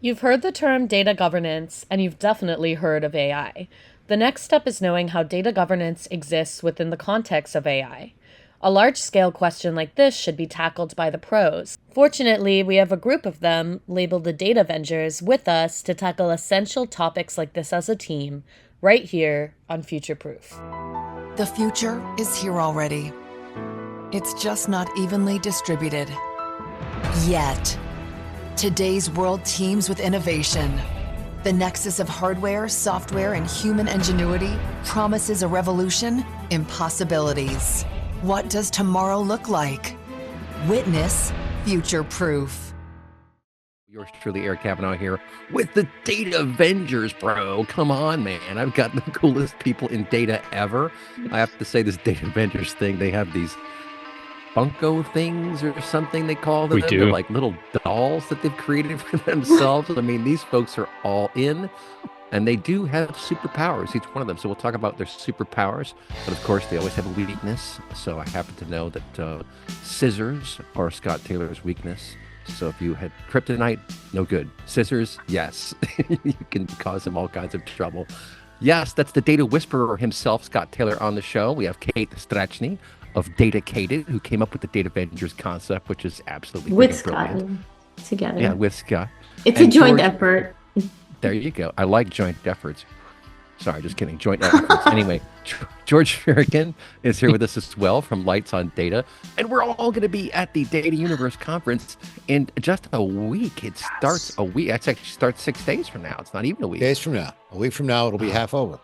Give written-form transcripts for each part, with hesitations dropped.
You've heard the term data governance, and you've definitely heard of AI. The next step is knowing how data governance exists within the context of AI. A large scale question like this should be tackled by the pros. Fortunately, we have a group of them, labeled the DataVengers, with us to tackle essential topics like this as a team, right here on Future Proof. The future is here already. It's just not evenly distributed. Yet. Today's world teems with innovation. The nexus of hardware, software, and human ingenuity promises a revolution in possibilities. What does tomorrow look like? Witness Future Proof. Yours truly, Eric Cavanaugh here with the DataVengers, bro. Come on, man. I've got the coolest people in data ever. I have to say, this DataVengers thing, they have these Funko things or something they call them. We do. They're like little dolls that they've created for themselves. I mean, these folks are all in, and they do have superpowers, each one of them. So we'll talk about their superpowers. But of course, they always have a weakness. So I happen to know that scissors are Scott Taylor's weakness. So if you had kryptonite, no good. Scissors, yes. You can cause him all kinds of trouble. Yes, that's the data whisperer himself, Scott Taylor, on the show. We have Kate Strachnyi of DATAcated, who came up with the DataVengers concept, which is absolutely with Scott brilliant. Together. Yeah, with Scott. It's and a joint George, effort. There you go. I like joint efforts. Sorry, just kidding. Joint efforts. Anyway, George Firican is here with us as well from LightsOnData, and we're all going to be at the Data Universe conference in just a week. It starts a week. It actually starts 6 days from now. It's not even a week. Days from now. A week from now, it'll be half over.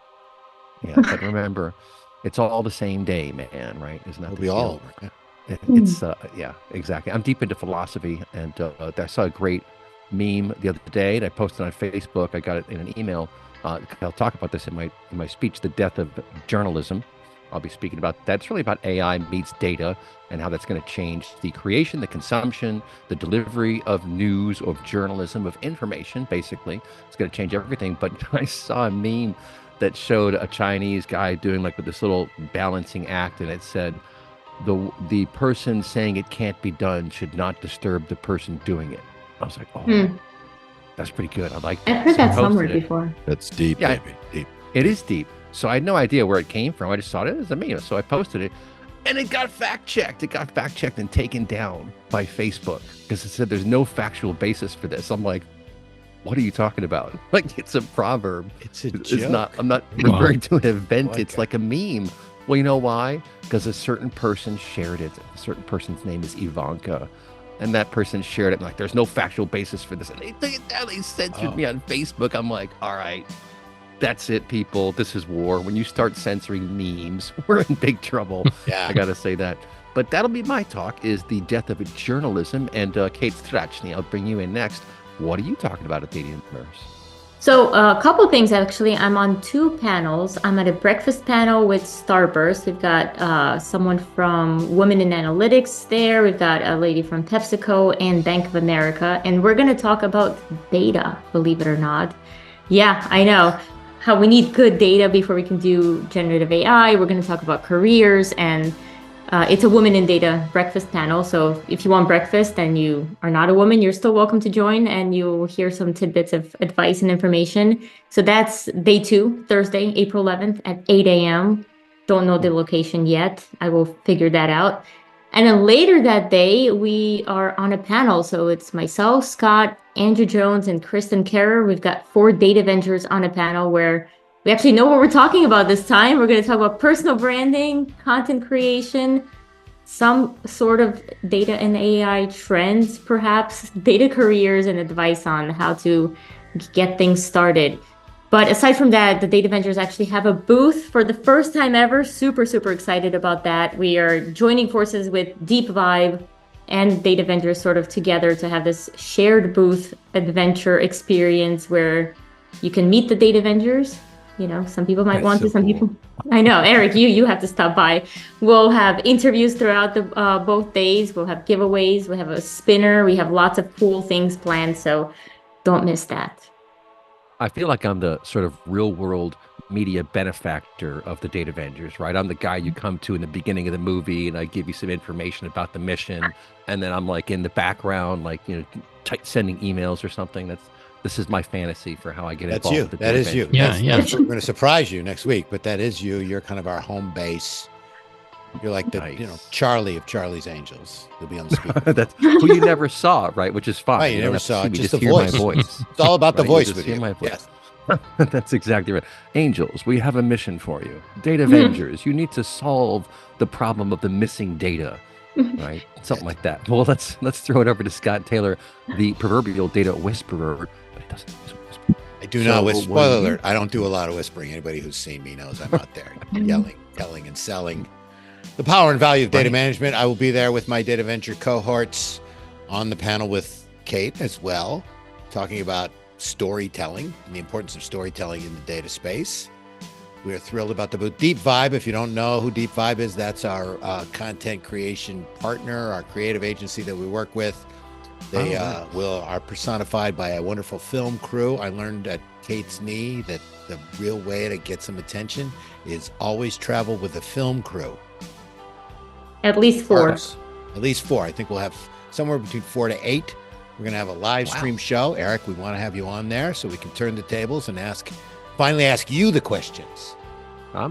Yeah, but remember, it's all the same day, man, right? Isn't that It'll the be deal? all over. Yeah. It's yeah, exactly. I'm deep into philosophy, and I saw a great meme the other day, and I posted on Facebook. I got it in an email. I'll talk about this in my speech, The Death of Journalism. I'll be speaking about that. It's really about AI meets data and how that's going to change the creation, the consumption, the delivery of news, of journalism, of information, basically. It's going to change everything. But I saw a meme that showed a Chinese guy doing like with this little balancing act, and it said, the person saying it can't be done should not disturb the person doing it. I was like, oh, that's pretty good. I like that. I've heard So I that somewhere posted it. before. That's deep, Yeah, baby. Deep. It is deep. So I had no idea where it came from. I just saw it as a meme. So I posted it, and it got fact checked. It got fact checked and taken down by Facebook because it said there's no factual basis for this. I'm like, what are you talking about? Like, it's a proverb. It's a It's joke. not. I'm not referring to an event. It's like a meme. Well, you know why? Because a certain person shared it. A certain person's name is Ivanka. And that person shared it. And like, there's no factual basis for this. And they took it down. They censored me on Facebook. I'm like, all right, that's it, people. This is war. When you start censoring memes, we're in big trouble. Yeah. I got to say that. But that'll be my talk, is the death of journalism. And Kate Strachnyi, I'll bring you in next. What are you talking about at Data Universe? So a couple things, actually. I'm on 2 panels. I'm at a breakfast panel with Starburst. We've got someone from Women in Analytics there. We've got a lady from PepsiCo and Bank of America. And we're going to talk about data, believe it or not. Yeah, I know. How we need good data before we can do generative AI. We're going to talk about careers, and it's a Women in Data breakfast panel. So if you want breakfast and you are not a woman, you're still welcome to join, and you'll hear some tidbits of advice and information. So that's day 2, Thursday, April 11th at 8 a.m. Don't know the location yet. I will figure that out. And then later that day, we are on a panel. So it's myself, Scott, Andrew Jones, and Kristen Kerr. We've got 4 DataVengers on a panel where we actually know what we're talking about this time. We're going to talk about personal branding, content creation, some sort of data and AI trends, perhaps, data careers, and advice on how to get things started. But aside from that, the DataVengers actually have a booth for the first time ever. Super, super excited about that. We are joining forces with Deep Vibe and DataVengers sort of together to have this shared booth adventure experience where you can meet the DataVengers. You know, some people might want to, some people. I know, Eric, you have to stop by. We'll have interviews throughout the both days. We'll have giveaways. We'll have a spinner. We have lots of cool things planned, so don't miss that. I feel like I'm the sort of real world media benefactor of the DataVengers, right? I'm the guy you come to in the beginning of the movie, and I give you some information about the mission, and then I'm like in the background, like, you know, sending emails or something. This is my fantasy for how I get That's involved you. with the That is you. DataVengers. We're going to surprise you next week, but that is you. You're kind of our home base. You're like the Nice. Charlie of Charlie's Angels. You'll be on the speaker. That's who you never saw, right? Which is fine. Right, you don't never have to saw see it, me, just the hear voice. my voice. It's all about the Right, you'll voice just with hear you. my voice. Yes. That's exactly right. Angels, we have a mission for you. DataVengers, you need to solve the problem of the missing data, right? Something like that. Well, let's throw it over to Scott Taylor, the proverbial data whisperer, but he doesn't whisper. I do So, not whisper. Spoiler when you- alert. I don't do a lot of whispering. Anybody who's seen me knows I'm out there yelling, telling, and selling the power and value of data Right. management. I will be there with my DataVenture cohorts on the panel with Kate as well, talking about storytelling and the importance of storytelling in the data space. We are thrilled about the booth. Deep Vibe, if you don't know who Deep Vibe is, that's our content creation partner, our creative agency that we work with. They are personified by a wonderful film crew. I learned at Kate's knee that the real way to get some attention is always travel with a film crew. At least 4. At least 4. I think we'll have somewhere between 4 to 8. We're going to have a live stream show. Eric, we want to have you on there so we can turn the tables and finally ask you the questions.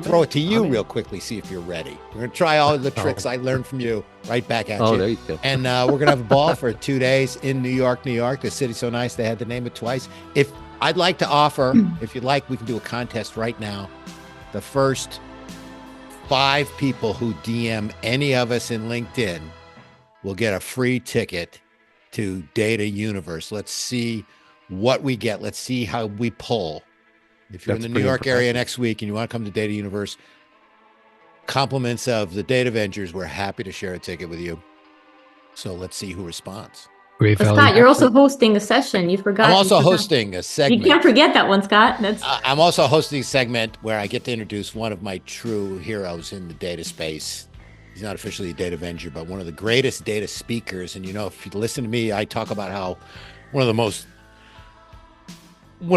Throw it to you real quickly, see if you're ready. We're going to try all the tricks I learned from you right back at you. There you go. And we're going to have a ball for 2 days in New York, New York. The city's so nice, they had to name it twice. If I'd like to offer, if you'd like, we can do a contest right now. The first 5 people who DM any of us in LinkedIn will get a free ticket to Data Universe. Let's see what we get. Let's see how we pull. If you're That's in the New pretty York area impressive. next week and you want to come to Data Universe, compliments of the DataVengers, we're happy to share a ticket with you. So let's see who responds. But Scott, you're also hosting a session. You forgot. I'm also hosting a segment. You can't forget that one, Scott. That's I'm also hosting a segment where I get to introduce one of my true heroes in the data space. He's not officially a data venger, but one of the greatest data speakers. And if you listen to me, I talk about how one of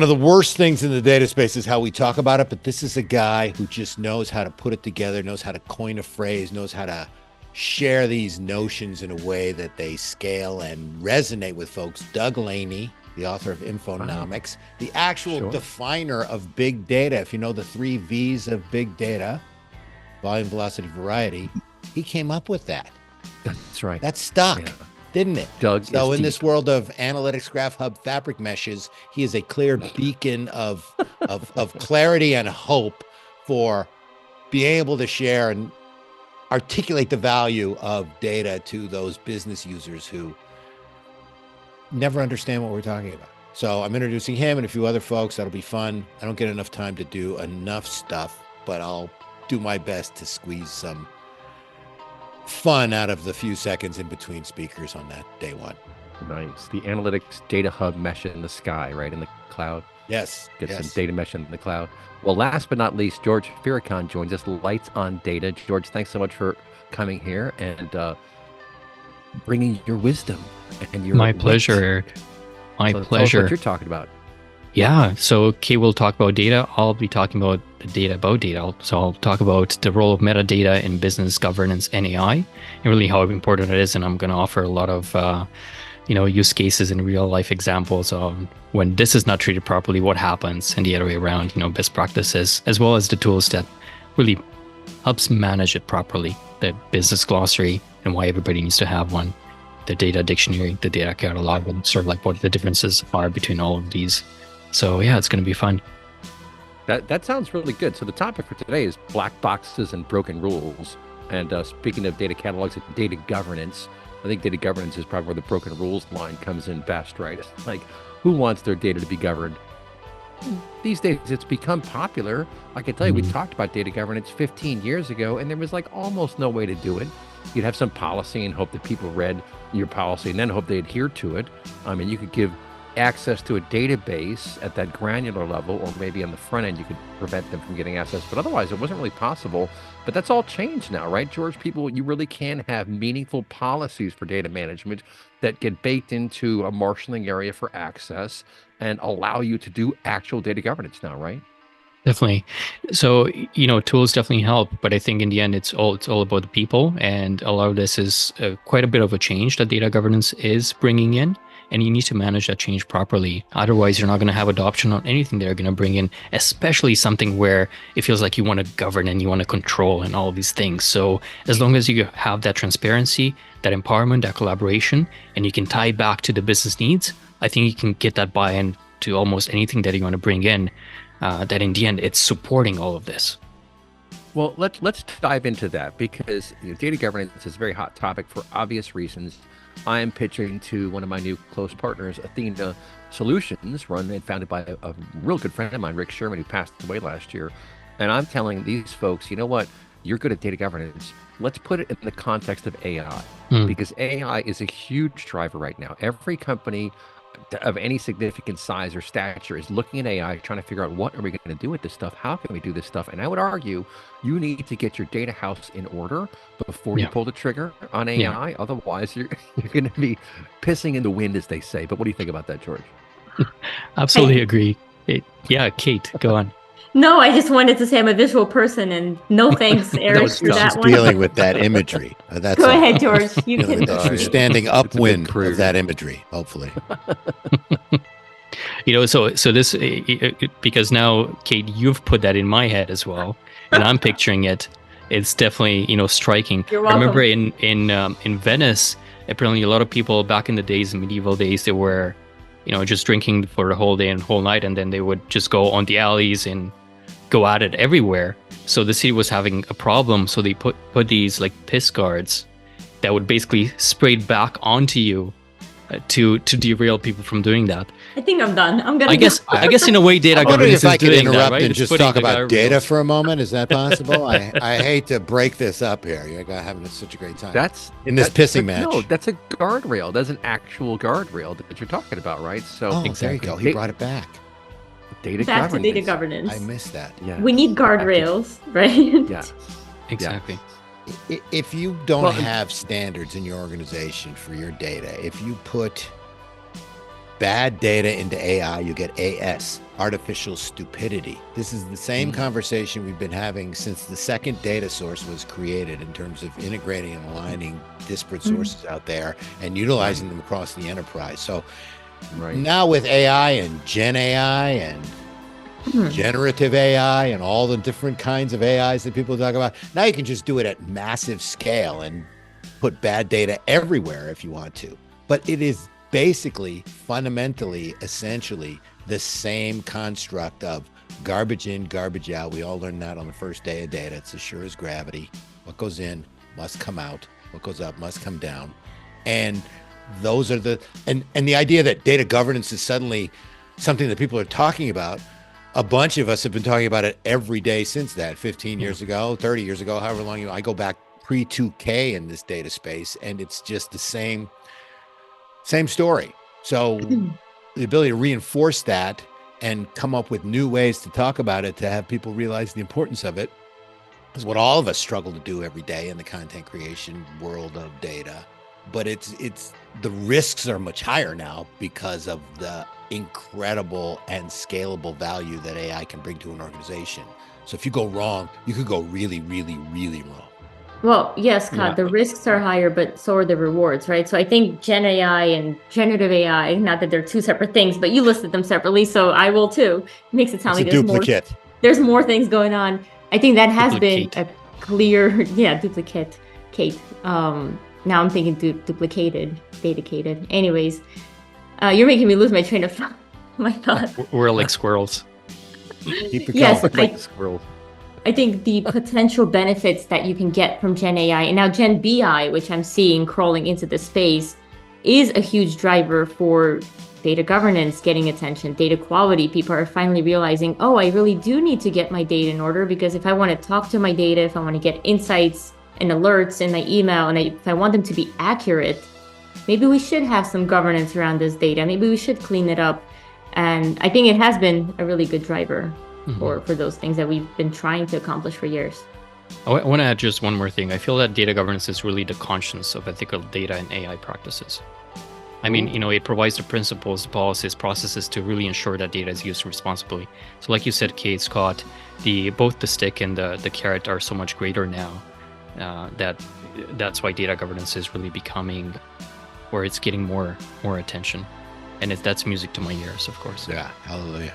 the worst things in the data space is how we talk about it. But this is a guy who just knows how to put it together, knows how to coin a phrase, knows how to share these notions in a way that they scale and resonate with folks. Doug Laney, the author of Infonomics, the actual definer of big data. If you know the 3 V's of big data, volume, velocity, variety, he came up with that. That's right. That stuck, didn't it? Doug So is in this deep. world of analytics, graph hub, fabric meshes, he is a clear beacon of clarity and hope for being able to share and articulate the value of data to those business users who never understand what we're talking about. So I'm introducing him and a few other folks. That'll be fun. I don't get enough time to do enough stuff, but I'll do my best to squeeze some fun out of the few seconds in between speakers on that day one. Nice. The analytics data hub mesh in the sky, right? In the cloud. Yes. Get some data mesh in the cloud. Well, last but not least, George Firican joins us, Lights on Data. George, thanks so much for coming here and bringing your wisdom and your My pleasure, Eric. My Tell us pleasure. what you're talking about. Yeah. So, Kay will talk about data. I'll be talking about the data about data. So, I'll talk about the role of metadata in business governance and AI, and really how important it is. And I'm going to offer a lot of use cases and real life examples of when this is not treated properly, what happens, and the other way around, best practices, as well as the tools that really helps manage it properly. The business glossary and why everybody needs to have one, the data dictionary, the data catalog, and sort of like what the differences are between all of these. So yeah, it's going to be fun. That sounds really good. So the topic for today is black boxes and broken rules. And speaking of data catalogs and data governance, I think data governance is probably where the broken rules line comes in best, right? It's like, who wants their data to be governed? These days, it's become popular. I can tell you, we talked about data governance 15 years ago, and there was like almost no way to do it. You'd have some policy and hope that people read your policy and then hope they adhere to it. I mean, you could give access to a database at that granular level, or maybe on the front end, you could prevent them from getting access. But otherwise, it wasn't really possible. But that's all changed now, right, George? You really can have meaningful policies for data management that get baked into a marshaling area for access and allow you to do actual data governance now, right? Definitely. So, tools definitely help, but I think in the end, it's all about the people. And a lot of this is quite a bit of a change that data governance is bringing in. and you need to manage that change properly. Otherwise, you're not going to have adoption on anything they're going to bring in, especially something where it feels like you want to govern and you want to control and all of these things. So as long as you have that transparency, that empowerment, that collaboration, and you can tie it back to the business needs, I think you can get that buy-in to almost anything that you want to bring in, that in the end, it's supporting all of this. Well, let's dive into that, because data governance is a very hot topic for obvious reasons. I am pitching to one of my new close partners, Athena Solutions, run and founded by a real good friend of mine, Rick Sherman, who passed away last year. And I'm telling these folks, you know what? You're good at data governance. Let's put it in the context of AI, because AI is a huge driver right now. Every company of any significant size or stature is looking at AI, trying to figure out, what are we going to do with this stuff? How can we do this stuff? And I would argue you need to get your data house in order before you pull the trigger on AI. Otherwise, you're going to be pissing in the wind, as they say. But what do you think about that, George? Absolutely agree. Kate, go on. No, I just wanted to say I'm a visual person, and no thanks, Eric, for that one. Dealing with that imagery. That's Go ahead, George. You can. She's standing upwind of that imagery, hopefully. So this, because now, Kate, you've put that in my head as well, and I'm picturing it. It's definitely, striking. You're welcome. I remember in Venice, apparently a lot of people back in the days, in medieval days, they were, just drinking for the whole day and whole night, and then they would just go on the alleys and go at it everywhere. So the city was having a problem. So they put these like piss guards that would basically spray back onto you to derail people from doing that. I think I'm done. I guess in a way, data governance is doing that, right? And just talk about data for a moment. Is that possible? I hate to break this up here. You're having such a great time. In this pissing match. No, that's a guardrail. That's an actual guardrail that you're talking about, right? So there you go. He brought it back. Back to data governance. I missed that. Yeah. We need guardrails, right? Yeah. Exactly. If you don't have standards in your organization for your data, if you put bad data into AI, you get AS, artificial stupidity. This is the same conversation we've been having since the second data source was created, in terms of integrating and aligning disparate sources out there and utilizing them across the enterprise. So now with AI and Gen AI and generative AI and all the different kinds of AIs that people talk about, now you can just do it at massive scale and put bad data everywhere if you want to. But it is basically, fundamentally, essentially the same construct of garbage in, garbage out. We all learned that on the first day of data. It's as sure as gravity. What goes in must come out. What goes up must come down. And those are the idea that data governance is suddenly something that people are talking about. A bunch of us have been talking about it every day since that, 15 years ago, 30 years ago, however long I go back pre-2K in this data space, and it's just the same story. So the ability to reinforce that and come up with new ways to talk about it, to have people realize the importance of it, is what all of us struggle to do every day in the content creation world of data. But it's the risks are much higher now because of the incredible and scalable value that AI can bring to an organization. So if you go wrong, you could go really, really, really wrong. Well, yes, Scott, the risks are higher, but so are the rewards, right? So I think Gen AI and generative AI, not that they're two separate things, but you listed them separately, so I will too. It makes it sound like there's more things going on. I think that has been a clear, duplicate, Kate. Now I'm thinking duplicated, DATAcated. Anyways, you're making me lose my train of my thought. We're like squirrels. Keep it Yes, going. Like squirrels. I think the potential benefits that you can get from Gen AI and now Gen BI, which I'm seeing crawling into the space, is a huge driver for data governance getting attention, data quality. People are finally realizing, oh, I really do need to get my data in order, because if I want to talk to my data, if I want to get insights and alerts in my email, and if I want them to be accurate, maybe we should have some governance around this data. Maybe we should clean it up. And I think it has been a really good driver for those things that we've been trying to accomplish for years. I want to add just one more thing. I feel that data governance is really the conscience of ethical data and AI practices. I mean, it provides the principles, policies, processes to really ensure that data is used responsibly. So like you said, Kate, Scott, both the stick and the carrot are so much greater now that's why data governance is really becoming, or it's getting more attention. And that's music to my ears, of course. Yeah, hallelujah.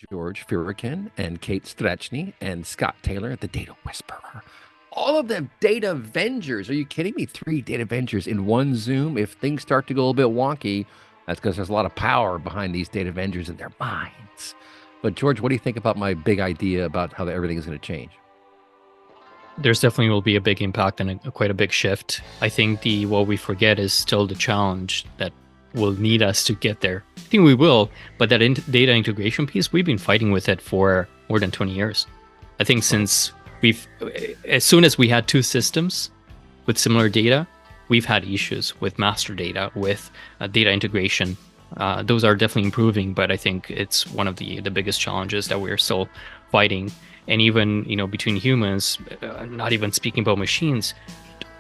George Firican and Kate Strachnyi and Scott Taylor, the Data Whisperer. All of them DataVengers. Are you kidding me? 3 DataVengers in one Zoom. If things start to go a little bit wonky, that's because there's a lot of power behind these DataVengers in their minds. But George, what do you think about my big idea about how everything is going to change? There's definitely will be a big impact and quite a big shift. I think what we forget is still the challenge that will need us to get there. I think we will, but that data integration piece, we've been fighting with it for more than 20 years. I think since as soon as we had 2 systems with similar data, we've had issues with master data, with data integration. Those are definitely improving, but I think it's one of the biggest challenges that we're still fighting. And even, between humans, not even speaking about machines,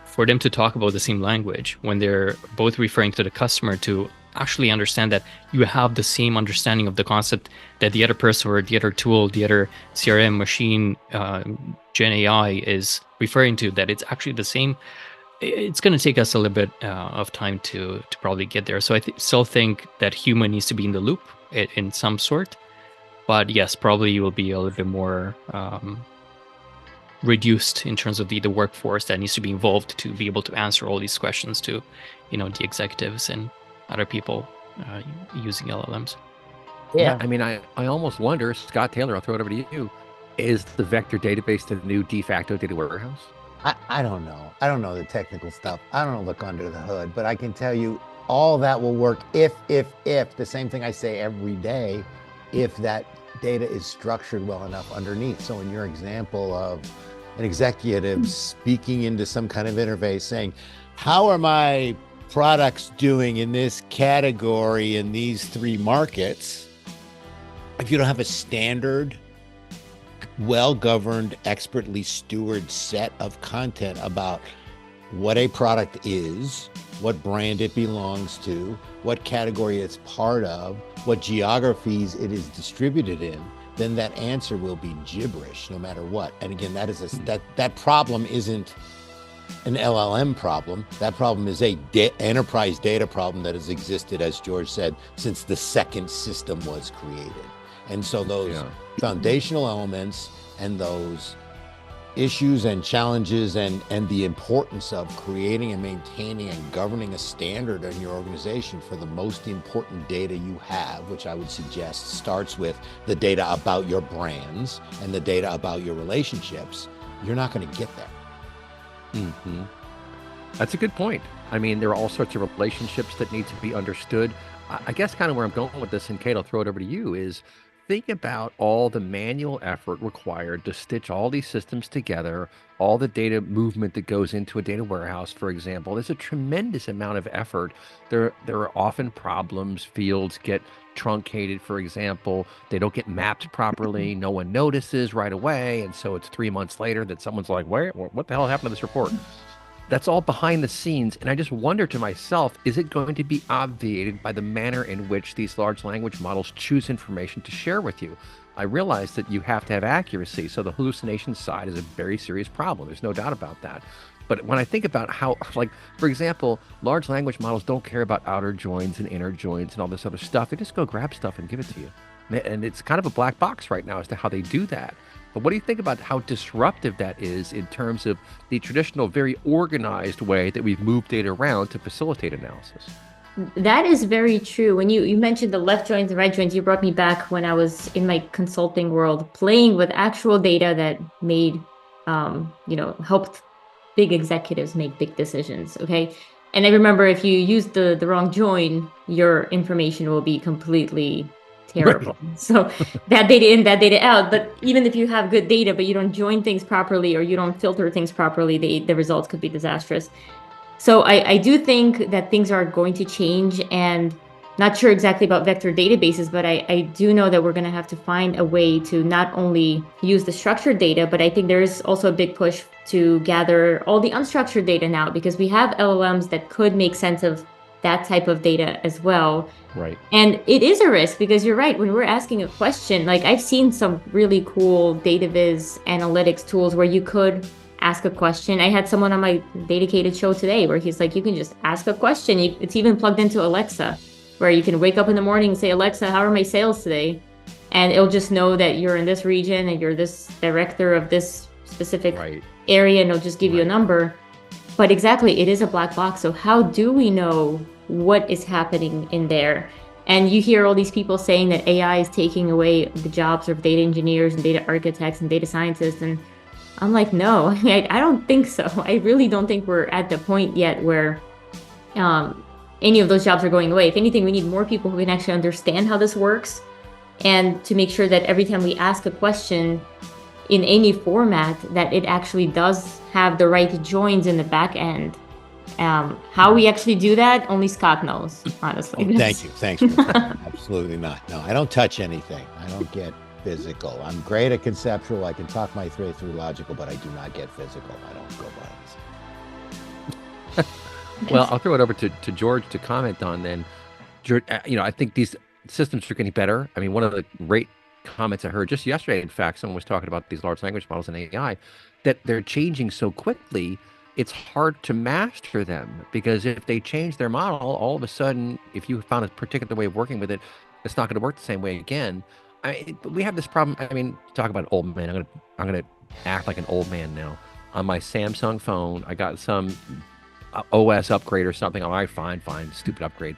for them to talk about the same language when they're both referring to the customer, to actually understand that you have the same understanding of the concept that the other person or the other tool, the other CRM machine, Gen AI is referring to, that it's actually the same. It's going to take us a little bit of time to probably get there. So I still think that human needs to be in the loop in some sort. But yes, probably you will be a little bit more reduced in terms of the workforce that needs to be involved to be able to answer all these questions to, the executives and other people using LLMs. Yeah, I mean, I almost wonder, Scott Taylor, I'll throw it over to you. Is the vector database the new de facto data warehouse? I don't know. I don't know the technical stuff. I don't look under the hood, but I can tell you all that will work if, the same thing I say every day, if that data is structured well enough underneath. So in your example of an executive speaking into some kind of interface saying, how are my products doing in this category in these 3 markets? If you don't have a standard, well-governed, expertly stewarded set of content about what a product is, what brand it belongs to, what category it's part of, what geographies it is distributed in, then that answer will be gibberish no matter what. And again, that is that problem isn't an LLM problem. That problem is a enterprise data problem that has existed, as George said, since the second system was created. And so those foundational elements and those issues and challenges and the importance of creating and maintaining and governing a standard in your organization for the most important data you have, which I would suggest starts with the data about your brands and the data about your relationships, you're not going to get there. Mm-hmm. That's a good point. I mean, there are all sorts of relationships that need to be understood. I guess kind of where I'm going with this, and Kate, I'll throw it over to you, is think about all the manual effort required to stitch all these systems together, all the data movement that goes into a data warehouse, for example. There's a tremendous amount of effort. There are often problems. Fields get truncated, for example. They don't get mapped properly. No one notices right away. And so it's 3 months later that someone's like, what the hell happened to this report? That's all behind the scenes. And I just wonder to myself, is it going to be obviated by the manner in which these large language models choose information to share with you? I realize that you have to have accuracy. So the hallucination side is a very serious problem. There's no doubt about that. But when I think about how, like, for example, large language models don't care about outer joins and inner joins and all this other stuff. They just go grab stuff and give it to you. And it's kind of a black box right now as to how they do that. But what do you think about how disruptive that is in terms of the traditional, very organized way that we've moved data around to facilitate analysis? That is very true. When you mentioned the left joins and right joins, you brought me back when I was in my consulting world, playing with actual data that made, helped big executives make big decisions. Okay. And I remember if you use the wrong join, your information will be completely terrible. Right. So that data in, that data out. But even if you have good data, but you don't join things properly or you don't filter things properly, the results could be disastrous. So I do think that things are going to change, and not sure exactly about vector databases, but I do know that we're going to have to find a way to not only use the structured data, but I think there is also a big push to gather all the unstructured data now, because we have LLMs that could make sense of that type of data as well. Right. And it is a risk, because you're right. When we're asking a question, like I've seen some really cool data viz analytics tools where you could ask a question. I had someone on my DataCated show today where he's like, you can just ask a question. It's even plugged into Alexa, where you can wake up in the morning and say, Alexa, how are my sales today? And it'll just know that you're in this region and you're this director of this specific area, and it'll just give you a number. But exactly, it is a black box. So how do we know what is happening in there? And you hear all these people saying that AI is taking away the jobs of data engineers and data architects and data scientists. And I'm like, no, I don't think so. I really don't think we're at the point yet where any of those jobs are going away. If anything, we need more people who can actually understand how this works, and to make sure that every time we ask a question in any format, that it actually does have the right joins in the back end. How we actually do that, only Scott knows, honestly. Oh, thank you. Thanks. Absolutely not. No, I don't touch anything. I don't get physical. I'm great at conceptual. I can talk my way through logical, but I do not get physical. I don't go violence. Well, I'll throw it over to George to comment on then. George, I think these systems are getting better. I mean, one of the great comments I heard just yesterday, in fact, someone was talking about these large language models and AI, that they're changing so quickly, it's hard to master them, because if they change their model, all of a sudden, if you found a particular way of working with it, it's not going to work the same way again. We have this problem. I mean, talk about an old man. I'm gonna act like an old man now. On my Samsung phone, I got some OS upgrade or something. I'm like, fine, stupid upgrade.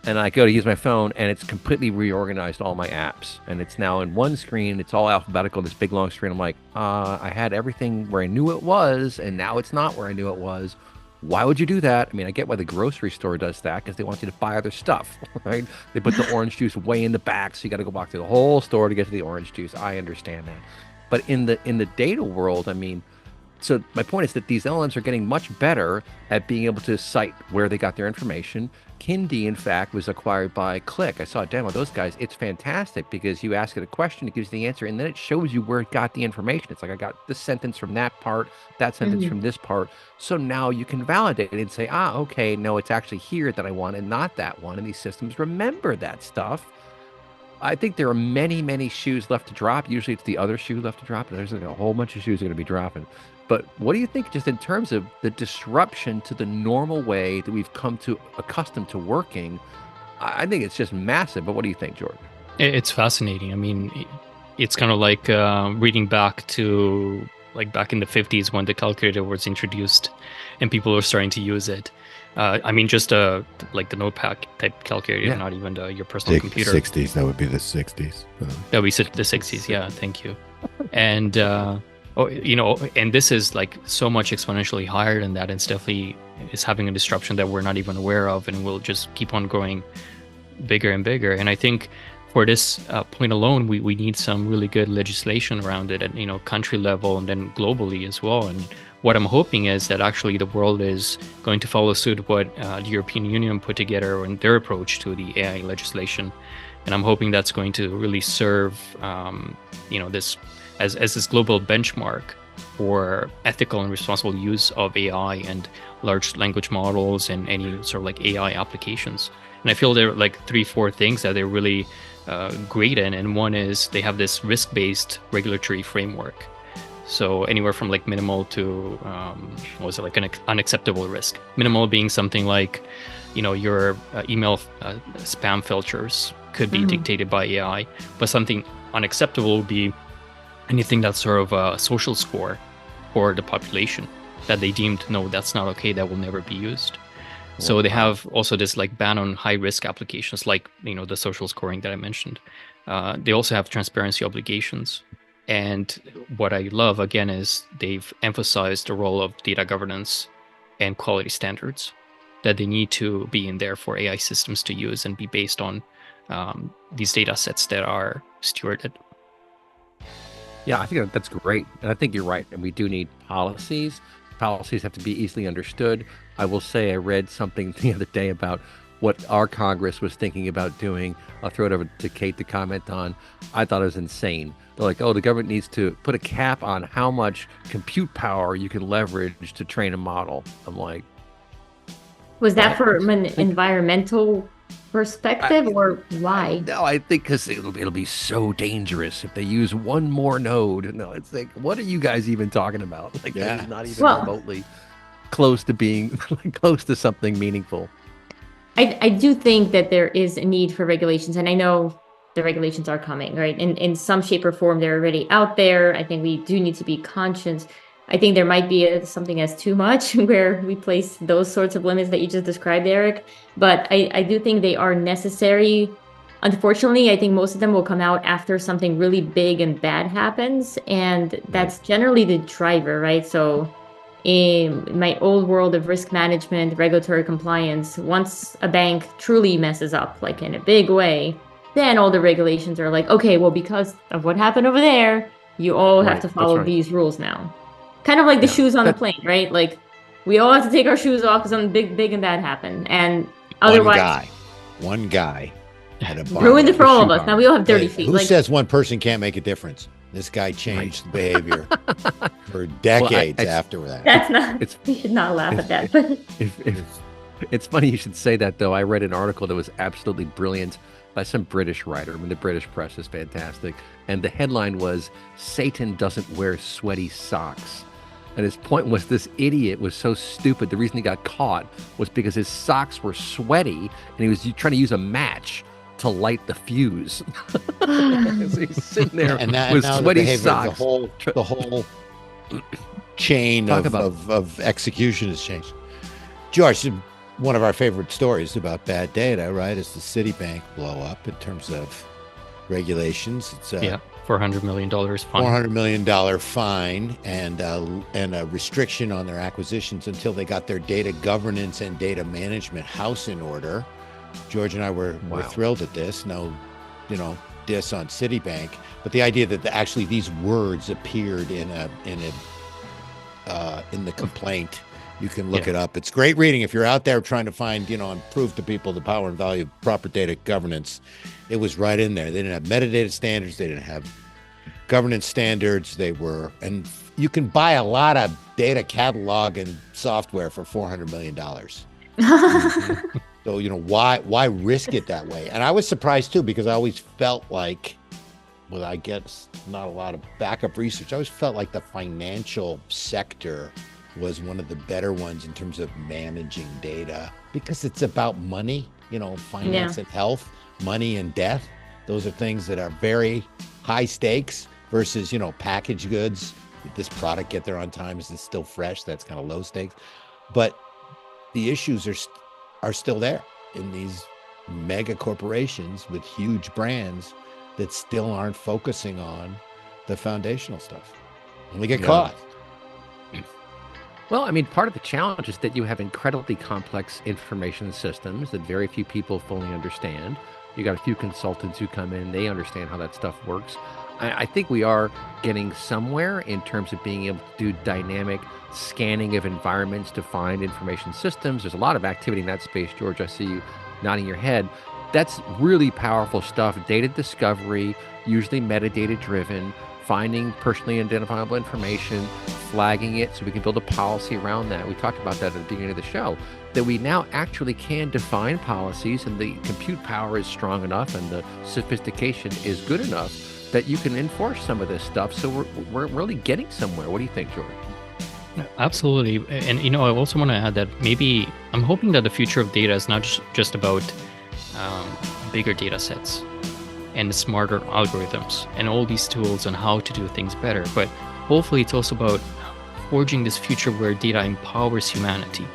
And I go to use my phone, and it's completely reorganized all my apps. And it's now in one screen. It's all alphabetical, this big, long screen. I'm like, I had everything where I knew it was, and now it's not where I knew it was. Why would you do that? I mean, I get why the grocery store does that, because they want you to buy other stuff, right? They put the orange juice way in the back, so you got to go back to the whole store to get to the orange juice. I understand that. But in the data world, I mean, so my point is that these LLMs are getting much better at being able to cite where they got their information. Kindy, in fact, was acquired by Click. I saw a demo of those guys. It's fantastic, because you ask it a question, it gives you the answer, and then it shows you where it got the information. It's like, I got this sentence from that part, that sentence from this part. So now you can validate it and say, okay, no, it's actually here that I want and not that one. And these systems remember that stuff. I think there are many, many shoes left to drop. Usually it's the other shoe left to drop, and there's like a whole bunch of shoes that are going to be dropping. But what do you think, just in terms of the disruption to the normal way that we've come to accustomed to working? I think it's just massive. But what do you think, George? It's fascinating. I mean, it's kind of like reading back to back in the 50s when the calculator was introduced and people were starting to use it. I mean, just like the notepad type calculator, not even your personal computer. 60s, that would be the 60s. That would be the 60s, yeah, thank you. And, and this is like so much exponentially higher than that. It's definitely is having a disruption that we're not even aware of, and will just keep on growing bigger and bigger. And I think for this point alone, we need some really good legislation around it at, country level and then globally as well. And what I'm hoping is that actually the world is going to follow suit what the European Union put together in their approach to the AI legislation. And I'm hoping that's going to really serve, this as this global benchmark for ethical and responsible use of AI and large language models and any sort of like AI applications. And I feel there are like 3-4 things that they're really great in. And one is they have this risk-based regulatory framework. So anywhere from like minimal to like an unacceptable risk. Minimal being something like, your email spam filters could be dictated by AI, but something unacceptable would be anything that's sort of a social score for the population that they deemed, no, that's not okay, that will never be used. So they have also this like ban on high risk applications like, the social scoring that I mentioned. They also have transparency obligations. And what I love, again, is they've emphasized the role of data governance and quality standards, that they need to be in there for AI systems to use and be based on these data sets that are stewarded. Yeah, I think that's great. And I think you're right. And we do need policies. Policies have to be easily understood. I will say I read something the other day about what our Congress was thinking about doing. I'll throw it over to Kate to comment on. I thought it was insane. They're like, the government needs to put a cap on how much compute power you can leverage to train a model. I'm like... Was that for environmental perspective, or why? No, I think because it'll be so dangerous if they use one more node. No, it's like, what are you guys even talking about? Like, that is not even Well- remotely close to being close to something meaningful. I do think that there is a need for regulations, and I know the regulations are coming, right? In some shape or form, they're already out there. I think we do need to be conscious. I think there might be something as too much where we place those sorts of limits that you just described, Eric. But I do think they are necessary. Unfortunately, I think most of them will come out after something really big and bad happens, and that's generally the driver, right? So in my old world of risk management, regulatory compliance, once a bank truly messes up, like in a big way, then all the regulations are like, okay, well, because of what happened over there, you all have Right, to that's follow right. these rules now. Kind of like the shoes on the plane, right? Like we all have to take our shoes off because something big and bad happened. And otherwise, one guy had a ruined it for all of shoe us. bomber. Now we all have dirty Hey, feet. who Like, says one person can't make a difference? This guy changed the behavior for decades after that. that's not, It's- we should not laugh at that. But It's funny you should say that, though. I read an article that was absolutely brilliant by some British writer. I mean, the British press is fantastic. And the headline was, "Satan doesn't wear sweaty socks." And his point was, this idiot was so stupid. The reason he got caught was because his socks were sweaty and he was trying to use a match to light the fuse. So he's sitting there And now with the sweaty behavior, socks. the whole chain Talk of execution has changed. George, one of our favorite stories about bad data, right, is the Citibank blow up in terms of regulations. It's $400 million fine. $400 million fine and a restriction on their acquisitions until they got their data governance and data management house in order. George and I were thrilled at this. No, diss on Citibank, but the idea that actually these words appeared in the complaint. You can look it up. It's great reading if you're out there trying to find, and prove to people the power and value of proper data governance. It was right in there. They didn't have metadata standards. They didn't have governance standards. And you can buy a lot of data catalog and software for $400 million. So, why risk it that way? And I was surprised too, because I always felt like, well, I guess not a lot of backup research. I always felt like the financial sector was one of the better ones in terms of managing data, because it's about money, finance and health, money and death. Those are things that are very high stakes versus, packaged goods. Did this product get there on time? Is it still fresh? That's kind of low stakes. But the issues are still there in these mega corporations with huge brands that still aren't focusing on the foundational stuff. And we get caught. Well, I mean, part of the challenge is that you have incredibly complex information systems that very few people fully understand. You got a few consultants who come in, they understand how that stuff works. I think we are getting somewhere in terms of being able to do dynamic scanning of environments to find information systems. There's a lot of activity in that space, George. I see you nodding your head. That's really powerful stuff. Data discovery, usually metadata driven, finding personally identifiable information, flagging it so we can build a policy around that. We talked about that at the beginning of the show, that we now actually can define policies, and the compute power is strong enough and the sophistication is good enough that you can enforce some of this stuff. So we're really getting somewhere. What do you think, George? Absolutely. And, I also want to add that maybe I'm hoping that the future of data is not just about bigger data sets and smarter algorithms and all these tools on how to do things better. But hopefully it's also about forging this future where data empowers humanity,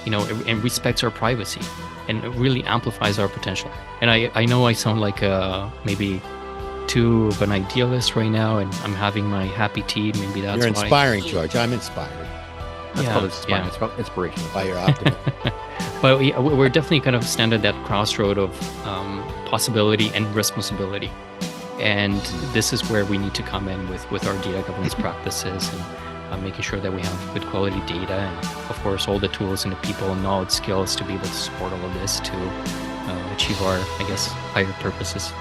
and respects our privacy and it really amplifies our potential. And I know I sound like maybe too of an idealist right now, and I'm having my happy tea. Maybe that's You're inspiring, George. I'm inspired That's called inspiration. It's called inspiration. by your optimism. But we're definitely kind of stand at that crossroad of possibility and responsibility. And this is where we need to come in with our data governance practices and making sure that we have good quality data and, of course, all the tools and the people and knowledge skills to be able to support all of this to achieve our, higher purposes.